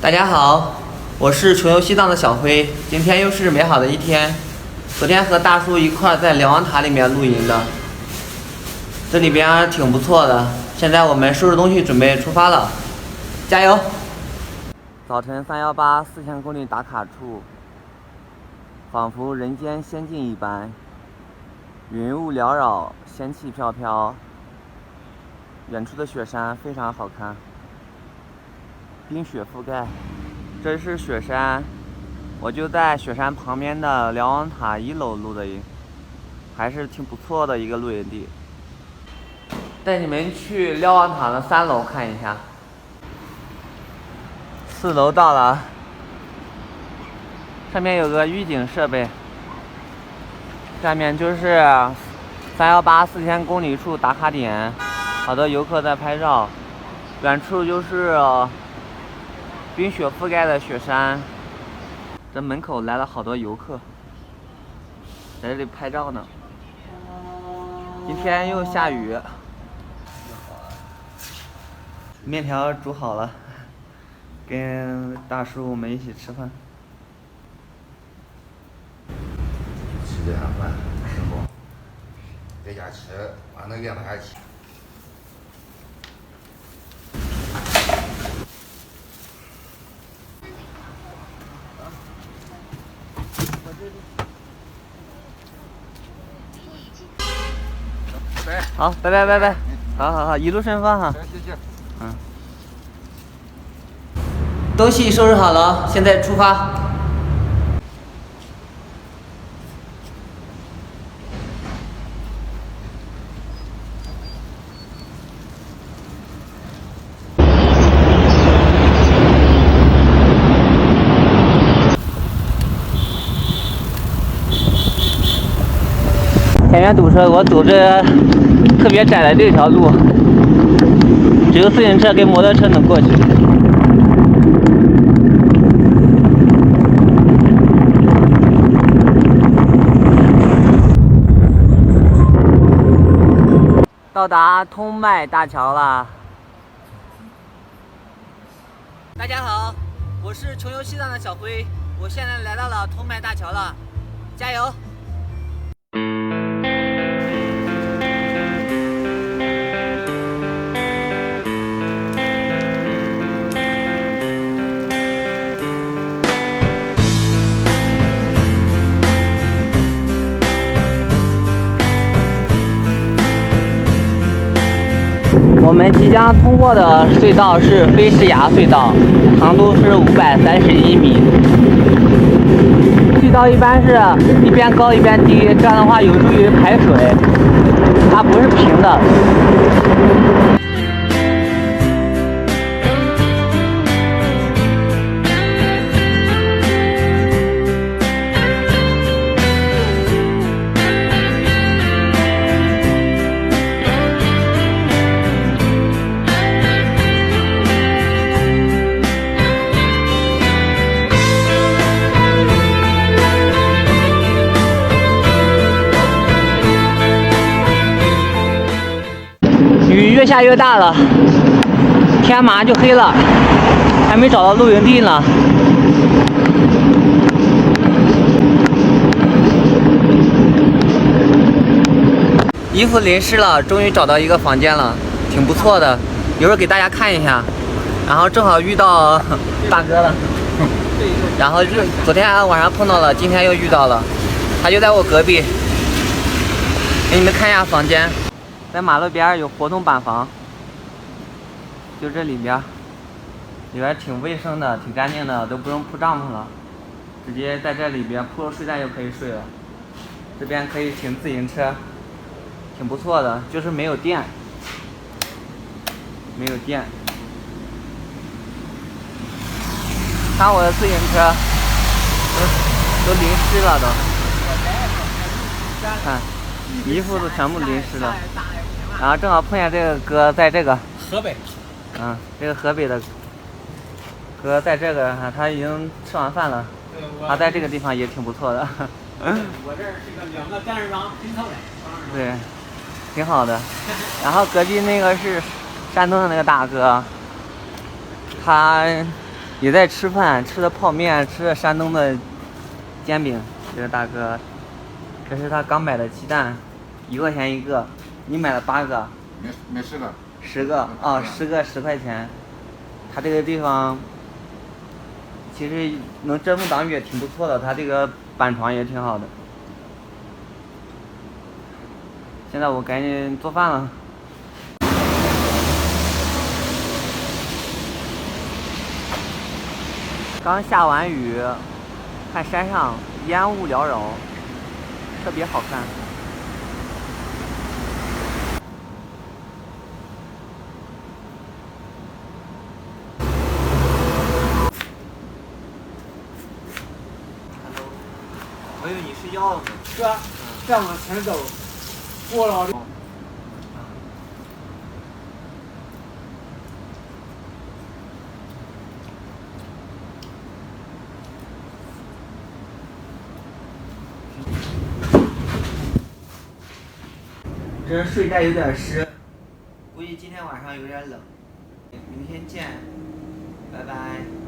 大家好，我是穷游西藏的小辉，今天又是美好的一天。昨天和大叔一块在瞭望塔里面露营的，这里边挺不错的。现在我们收拾东西准备出发了，加油！早晨3184000公里打卡处，仿佛人间仙境一般，云雾缭绕，仙气飘飘。远处的雪山非常好看，冰雪覆盖。这是雪山，我就在雪山旁边的瞭望塔1楼露的营，还是挺不错的一个露营地。带你们去瞭望塔的3楼看一下。4楼到了，上面有个预警设备，下面就是3184000公里处打卡点，好多游客在拍照，远处就是冰雪覆盖的雪山。这门口来了好多游客，在这里拍照呢。今天又下雨，面条煮好了，跟大叔我们一起吃饭。吃这样饭，吃不？在家吃，晚上练还吃。好，拜拜拜拜，好，一路顺风哈。谢谢。东西收拾好了，现在出发。前面堵车，我走这特别窄的这条路，只有自行车跟摩托车能过去。到达通麦大桥了。大家好，我是穷游西藏的小辉，我现在来到了通麦大桥了，加油！我们即将通过的隧道是飞石崖隧道，长度是531米。隧道一般是一边高一边低，这样的话有助于排水，它不是平的。雨越下越大了，天马上就黑了，还没找到露营地呢。衣服淋湿了，终于找到一个房间了，挺不错的，一会儿给大家看一下。然后正好遇到大哥了，然后昨天晚上碰到了，今天又遇到了，他就在我隔壁。给你们看一下房间。在马路边有活动板房，就这里边挺卫生的，挺干净的，都不用铺帐篷了，直接在这里边铺睡袋就可以睡了。这边可以停自行车，挺不错的，就是没有电，看我的自行车，都淋湿了都，看衣服都全部淋湿了。然后正好碰见这个哥在这个河北，这个河北的哥在这个，他已经吃完饭了，他在这个地方也挺不错的。我这儿是个2个干扰拼凑的，对，挺好的。然后隔壁那个是山东的那个大哥，他也在吃饭，吃的泡面，吃的山东的煎饼。这个大哥，这是他刚买的鸡蛋，1块钱一个，你买了8个，买10个，10个啊，10个10块钱。他这个地方其实能遮风挡雨也挺不错的，他这个板床也挺好的。现在我赶紧做饭了。刚下完雨，看山上烟雾缭绕，特别好看。我以为你睡觉了呢。是吧？这样往前走，过了。这睡袋有点湿，估计今天晚上有点冷。明天见，拜拜。